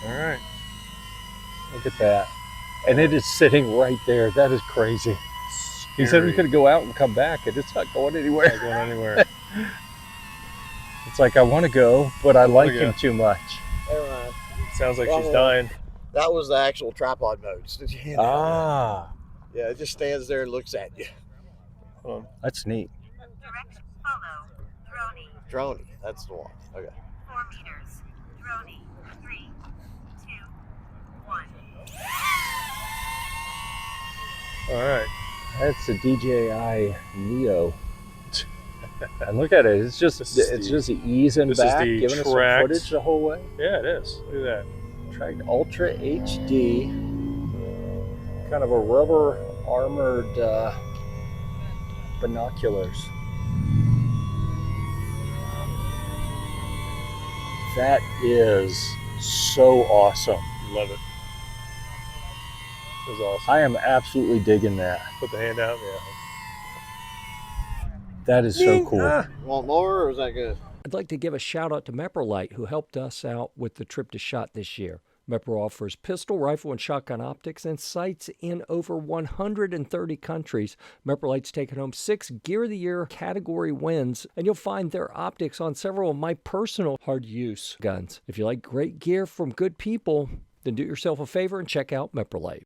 All right. Look at that. And it is sitting right there. That is crazy. He said we could go out and come back, and it's not going anywhere. Not going anywhere. It's like, I want to go, but I like him too much. Never mind. Sounds like she's dying. That was the actual tripod mode. Did you hear that? Ah. Yeah, it just stands there and looks at you. That's neat. Direct follow. Droney, that's the one. Okay. 4 meters. Droney. 3, 2, 1. All right. That's a DJI NEO. And look at it. It's just easing back, giving us some footage the whole way. Yeah, it is. Look at that. Tracked Ultra HD. Kind of a rubber armored binoculars. That is so awesome. Love it. It was awesome. I am absolutely digging that. Put the hand out. Yeah. That is so cool. Want more, or is that good? I'd like to give a shout out to Meprolite, who helped us out with the trip to SHOT this year. Mepro offers pistol, rifle, and shotgun optics and sights in over 130 countries. Meprolite's taken home 6 Gear of the Year category wins, and you'll find their optics on several of my personal hard-use guns. If you like great gear from good people, then do yourself a favor and check out Meprolite.